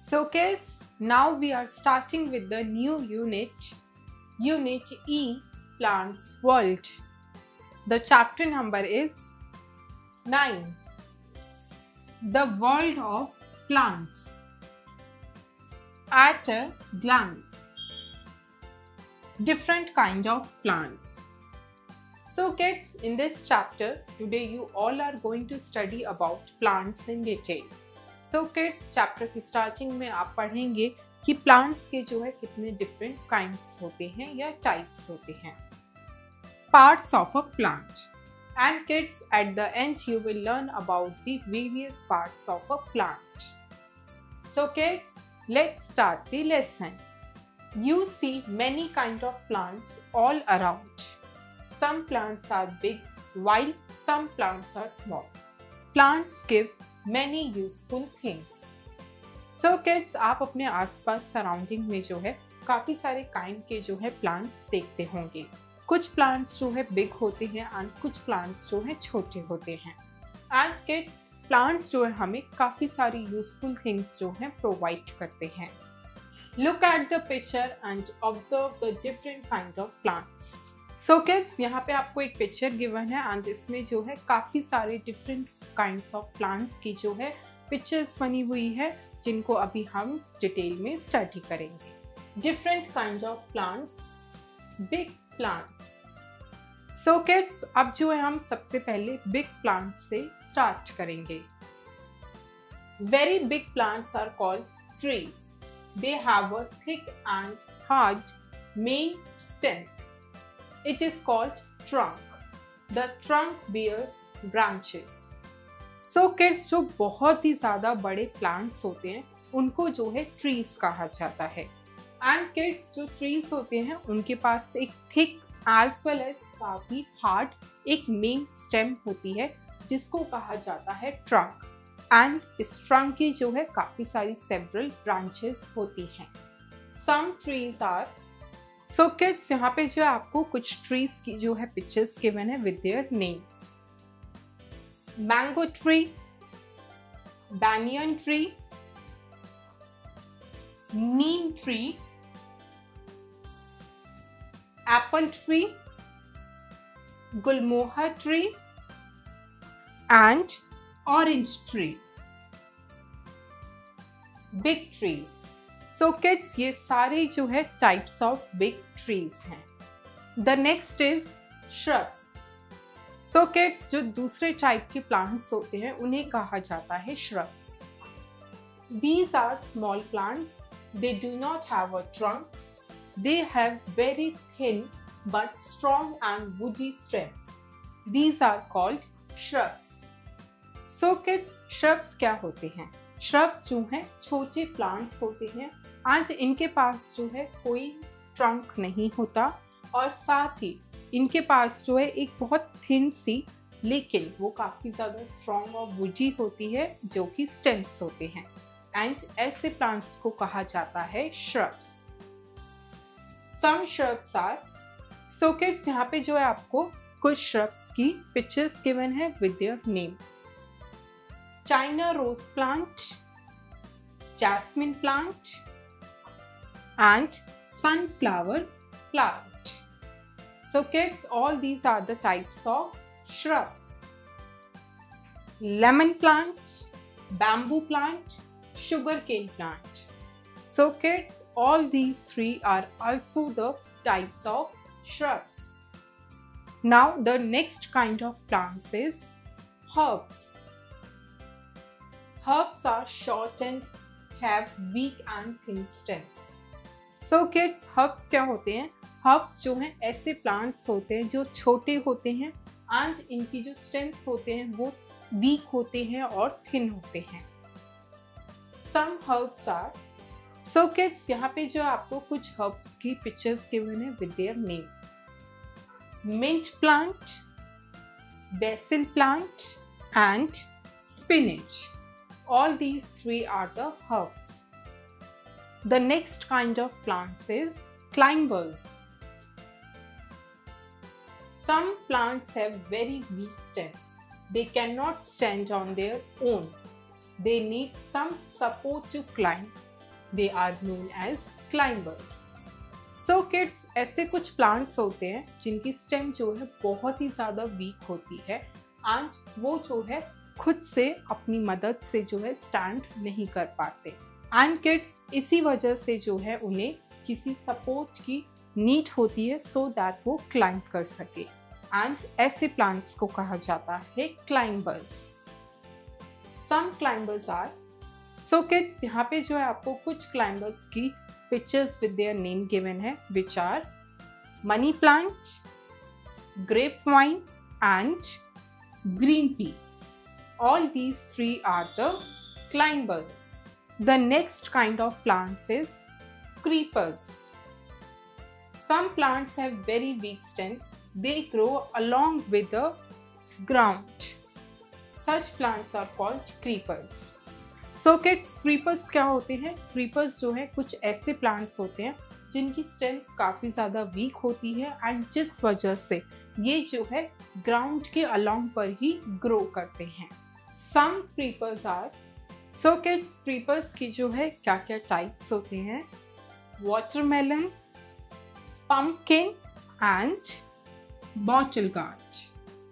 So kids, now we are starting with the new unit, Unit E, Plants World. The chapter number is 9, The World of Plants. At a glance, different kind of plants. So kids, in this chapter, today you all are going to study about plants in detail. So kids, chapter की starting में आप पढ़ेंगे कि plants के जो है कितने different kinds होते हैं या टाइप्स होते हैं. Parts of a plant. And kids, at the end you will learn about the various parts of a plant. So kids, let's start the lesson. You see many kind of plants all around. Some plants are big while some plants are small. Plants give many useful things. So kids, आप अपने आसपास surrounding में जो है काफ़ी सारे kind के जो है प्लांट्स देखते होंगे. कुछ प्लांट्स जो है बिग होते हैं एंड कुछ प्लांट्स जो है छोटे होते हैं. एंड किड्स, प्लांट्स जो है हमें काफ़ी सारी यूजफुल थिंग्स जो है प्रोवाइड करते हैं. Look at the picture and observe the different kind of plants. So kids, यहाँ पे आपको एक पिक्चर गिवन है एंड इसमें जो है काफ़ी सारे डिफरेंट काइंड्स ऑफ प्लांट्स की जो है पिक्चर्स बनी हुई है, जिनको अभी हम डिटेल में स्टडी करेंगे. Different kind of plants. Big plants. So kids, अब जो है हम सबसे पहले बिग प्लांट्स से स्टार्ट करेंगे. Very big plants are called trees. They have a thick and hard main stem. It is called trunk. The trunk bears branches. So kids, जो बहुत ही ज़्यादा बड़े प्लांट्स होते हैं उनको जो है ट्रीज कहा जाता है. एंड किड्स, जो ट्रीज होते हैं उनके पास एक थिक एज वेल एज साथ ही हार्ड एक मेन स्टेम होती है जिसको कहा जाता है ट्रंक. एंड इस ट्रंक की जो है काफ़ी सारी सेवरल ब्रांचेस होती हैं. Some trees are. So kids, यहाँ पे जो है आपको कुछ ट्रीज की जो है पिक्चर्स गिवन है with their names. Mango tree, banyan tree, neem tree, apple tree, gulmohar tree and orange tree. Big trees. So kids, ये सारे जो है types of big trees हैं. The next is shrubs. So kids, जो दूसरे type के plants होते हैं उन्हें कहा जाता है shrubs. These are small plants. They do not have a trunk. They have very thin but strong and woody stems. These are called shrubs. So kids, shrubs क्या होते हैं? Shrubs जो हैं छोटे प्लांट्स होते हैं and इनके पास जो है कोई ट्रंक नहीं होता और साथ ही इनके पास जो है एक बहुत थिन सी लेकिन वो काफ़ी ज़्यादा स्ट्रॉन्ग और वुडी होती है जो कि स्टेम्स होते हैं. एंड ऐसे प्लांट्स को कहा जाता है shrubs. Some shrubs are. So kids, यहाँ पे जो है आपको कुछ श्रब्स की पिक्चर्स गिवन है with their name. China rose plant, jasmine plant and sunflower plant. So kids, all these are the types of shrubs. Lemon plant, bamboo plant, sugarcane plant. So kids, all these three are also the types of shrubs. Now the next kind of plants is herbs. Herbs are short and have weak and thin stems. So kids, herbs क्या होते हैं? Herbs जो हैं ऐसे plants होते हैं जो छोटे होते हैं एंड इनकी जो स्टेम्स होते हैं वो वीक होते हैं और थिन होते हैं. Some herbs are. So kids, यहाँ पे जो आपको कुछ हर्ब्स की पिक्चर्स गिवन है with their name. Mint plant, basil plant and spinach. All these three are the herbs. The next kind of plants is climbers. Some plants have very weak stems They cannot stand on their own. They need some support to climb. They are known as climbers. So kids, ऐसे कुछ plants होते हैं जिनकी stem जो है बहुत ही ज़्यादा weak होती है and वो जो है खुद से अपनी मदद से जो है stand नहीं कर पाते. And kids, इसी वजह से जो है उन्हें किसी support की need होती है so that वो climb कर सके. And ऐसे plants को कहा जाता है climbers. Some climbers are, so kids, यहाँ पे जो है आपको कुछ climbers की pictures with their name given है, which are money plant, grapevine and green pea. All these three are the climbers. The next kind of plants is creepers. Some plants have very weak stems. They grow along with the ground. Such plants are called creepers. So kids, creepers क्या होते हैं? Creepers जो है कुछ ऐसे plants होते हैं जिनकी stems काफ़ी ज़्यादा weak होती है and जिस वजह से ये जो है ground के along पर ही grow करते हैं. Some creepers are, so kids, creepers की जो है क्या क्या types होते हैं? Watermelon, pumpkin and bottle gourd.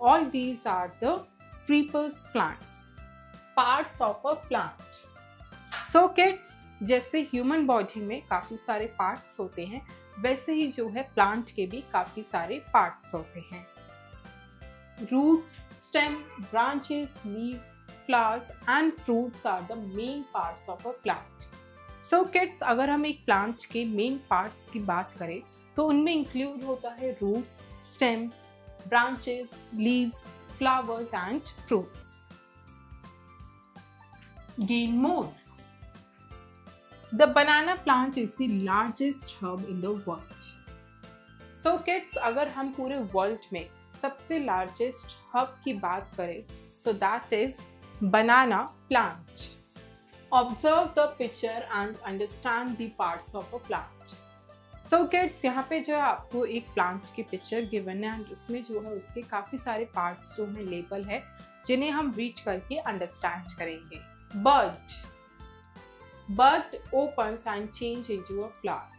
All these are the creepers plants, parts of a plant. So kids, जैसे human body में काफ़ी सारे parts होते हैं, वैसे ही जो है plant के भी काफ़ी सारे parts होते हैं. Roots, stem, branches, leaves, flowers and fruits are the main parts of a plant. So kids, अगर हम एक plant के main parts की बात करें तो उनमें include होता है roots, stem, branches, leaves, flowers and fruits. Gain more. The banana plant is the largest herb in the world. So kids, अगर हम पूरे world में सबसे largest herb की बात करें, so that is banana plant. Observe the picture and understand the parts of a plant. So kids, यहाँ पे जो है आपको एक प्लांट की पिक्चर गिवन है और उसमें जो है उसके काफ़ी सारे पार्ट्स जो है लेबल है जिन्हें हम रीड करके अंडरस्टैंड करेंगे. बड opens and change into a flower.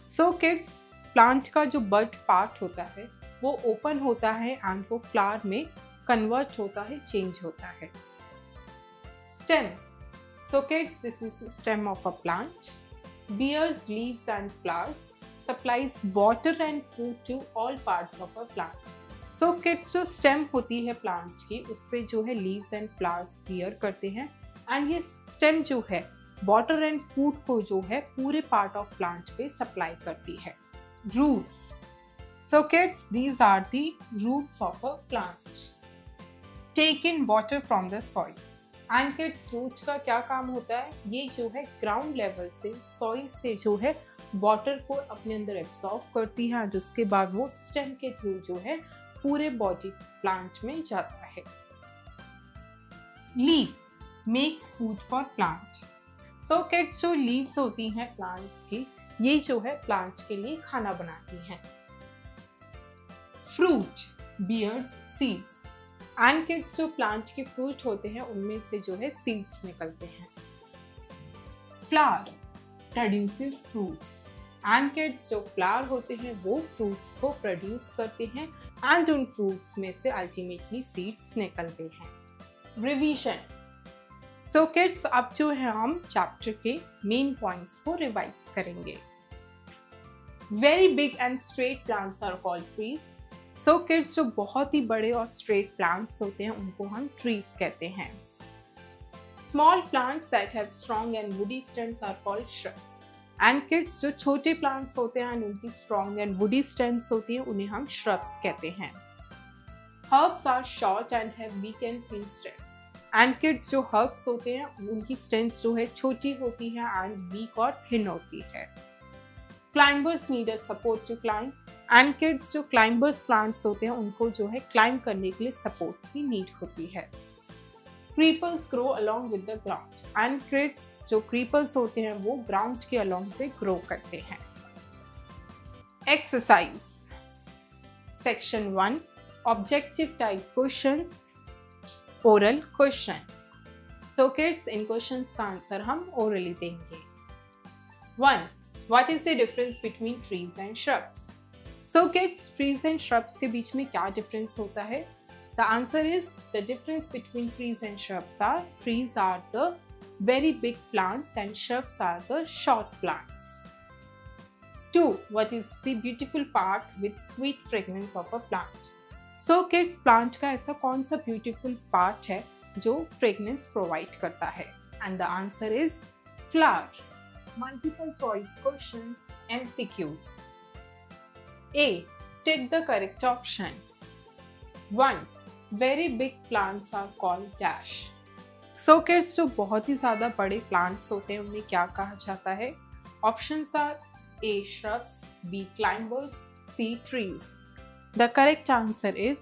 So kids, plant का जो बड पार्ट होता है वो ओपन होता है एंड वो फ्लावर में कन्वर्ट होता है, चेंज होता है. Stem. So kids, this is the stem of a plant. Bears leaves and flowers. Supplies water and food to all parts of a plant. So kids, जो stem होती है plant की उस पे जो है leaves and flowers bear करते हैं and ये stem जो है water and food को जो है पूरे part of plant पे supply करती है. Roots. So kids, these are the roots of a plant. Take in water from the soil. And kids, root का क्या काम होता है? ये जो है ग्राउंड लेवल से सॉइल से जो है वाटर को अपने अंदर एब्सॉर्ब करती है और उसके बाद वो स्टेम के थ्रू जो है पूरे बॉडी प्लांट में जाता है. Leaf makes food for plant. So kids, जो लीव्स होती हैं प्लांट्स की, ये जो है प्लांट के लिए खाना बनाती हैं. Fruit bears seeds. And kids, जो प्लांट के फ्रूट होते हैं उनमें से जो है सीड्स निकलते हैं. Flower produces fruits. And kids, जो फ्लावर होते हैं वो फ्रूट्स को प्रोड्यूस करते हैं एंड उन फ्रूट्स में से अल्टीमेटली सीड्स निकलते हैं. रिवीजन. सो किड्स, अब जो है हम चैप्टर के मेन पॉइंट्स को रिवाइज करेंगे. Very big and straight plants are called trees. So kids, जो बहुत ही बड़े और स्ट्रेट प्लांट्स होते हैं उनको हम ट्रीज कहते हैं. Small plants that have strong and woody stems are called shrubs. And kids, जो छोटे प्लांट्स होते हैं और उनकी स्ट्रॉन्ग एंड वुडी स्टेम्स होती हैं उन्हें हम श्रब्स कहते हैं. Herbs are short and have weak and thin stems. And kids, जो हर्ब्स होते हैं उनकी स्टेम्स जो है छोटी होती है एंड वीक और थिन होती है. Climbers need a support to climb. And kids, जो क्लाइंबर्स प्लांट्स होते हैं उनको जो है क्लाइंब करने के लिए सपोर्ट की नीड होती है. Creepers grow along with the ground. And kids, जो क्रीपर्स होते हैं वो ग्राउंड के अलॉन्ग पे ग्रो करते हैं. Exercise section 1 objective type questions. oral questions. So kids, इन questions का आंसर हम orally देंगे. 1. What is the difference between trees and shrubs? So kids, trees and shrubs के बीच में क्या difference होता है? The answer is the difference between trees and shrubs are trees are the very big plants and shrubs are the short plants. 2. What is the beautiful part with sweet fragrance of a plant? So kids, plant का ऐसा कौन सा beautiful part है जो fragrance provide करता है? And the answer is flower. Multiple choice questions, MCQs. A. Take the correct option. 1. Very big plants are called dash. So kids, जो बहुत ही ज़्यादा बड़े plants होते हैं उन्हें क्या कहा जाता है? Options are A. Shrubs, B. Climbers, C. Trees. The correct answer is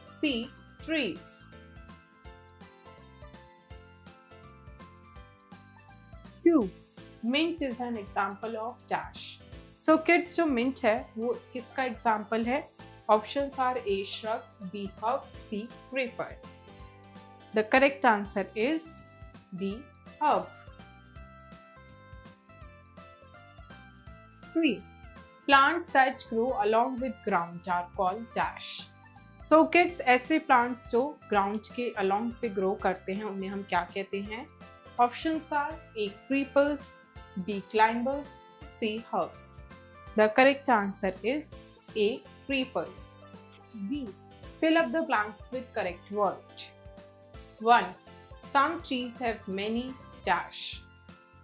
C. Trees. 2. Mint is an example of dash. So kids, जो mint है वो किसका example है? Options are A. Shrub, B. Herb, C. Creeper. The correct answer is B. Herb. 3. Plants that grow along with ground are called dash. So kids, ऐसे plants जो ground के along पे grow करते हैं उन्हें हम क्या कहते हैं? Options are A. Creepers, B. Climbers, C. Herbs. The correct answer is A. Creepers. B. Fill up the blanks with correct word. 1. Some trees have many dash.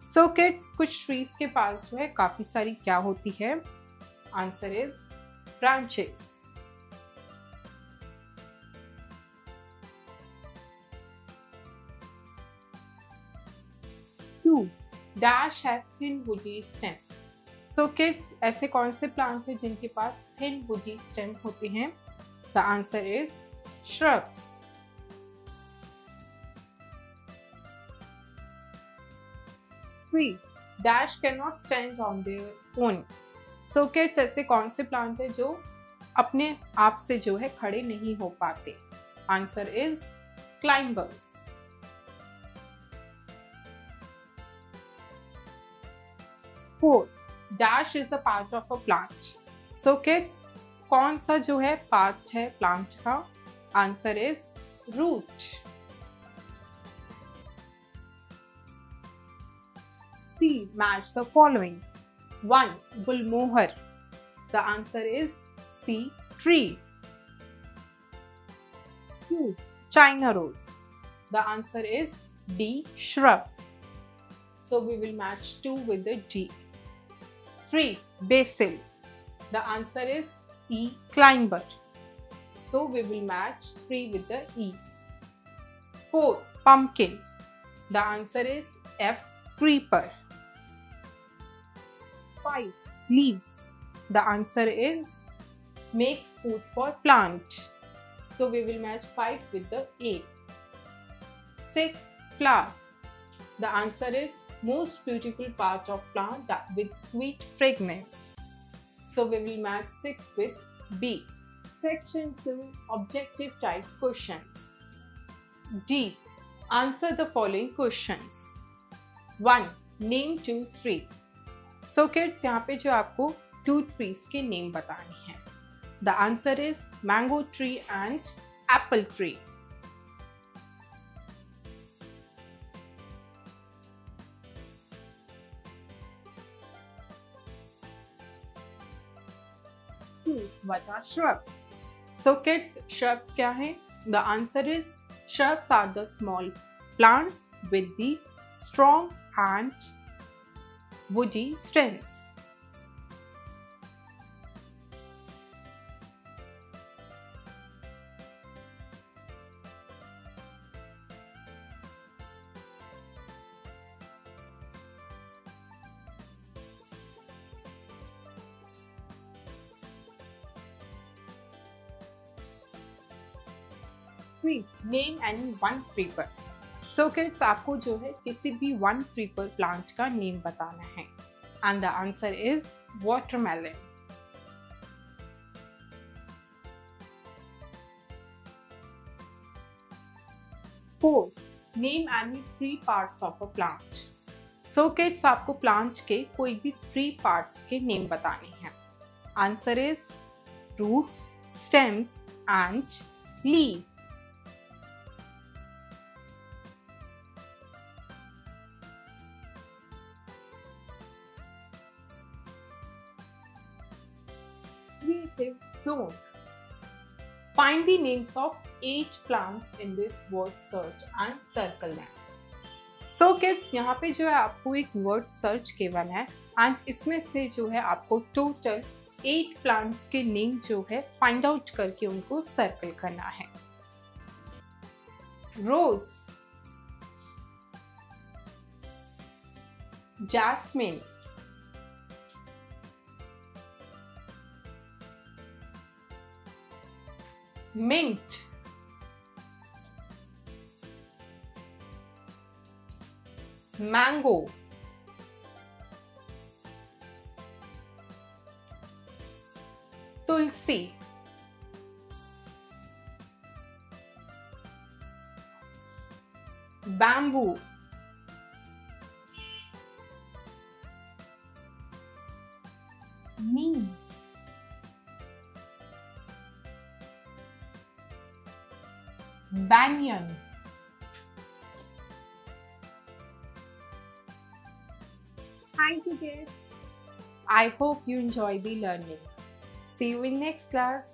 So kids, कुछ trees के पास जो है काफी सारी क्या होती है? Answer is branches. 2. Dash have thin woody stem. So kids, ऐसे कौन से plants हैं जिनके पास thin woody stem होते हैं? The answer is shrubs. 3. Dash cannot stand on their own. So kids, ऐसे कौन से प्लांट है जो अपने आप से जो है खड़े नहीं हो पाते? Answer is climbers. 4. Dash is a part of a plant. So kids, कौन सा जो है part है plant का? Answer is root. C. Match the following. 1. Gulmohar. The answer is C. Tree. 2. China rose. The answer is D. Shrub. So we will match 2 with the D. 3. Basil. The answer is E. Climber. So we will match 3 with the E. 4. Pumpkin. The answer is F. Creeper. 5. Leaves. The answer is makes food for plant. So we will match 5 with the A. 6. Flower. The answer is most beautiful part of plant that with sweet fragrance. So we will match 6 with B. Section 2. Objective type questions. D. Answer the following questions. 1. Name 2 trees. So kids, यहाँ पे जो आपको 2 trees के name बताने हैं. The answer is mango tree and apple tree. What are shrubs? So kids, shrubs क्या हैं? The answer is shrubs are the small plants with the strong and woody stems. 3. Name any one creeper. So kids, आपको जो है किसी भी one creeper plant का name बताना है. And the answer is watermelon. 4. Name any three parts of a plant. So kids, आपको plant के कोई भी 3 parts के नेम बताने हैं. Answer is roots, stems and leaf. Creative zone. Find the names of 8 plants in this word search and circle them. So kids, यहाँ पे जो है आपको एक word search केवल है and इसमें से जो है आपको total 8 plants के name जो है find out करके उनको circle करना है. Rose, Jasmine, Mint, Mango, Tulsi, Bamboo, Neem, Banyan. Thank you kids. I hope you enjoy the learning. See you in next class.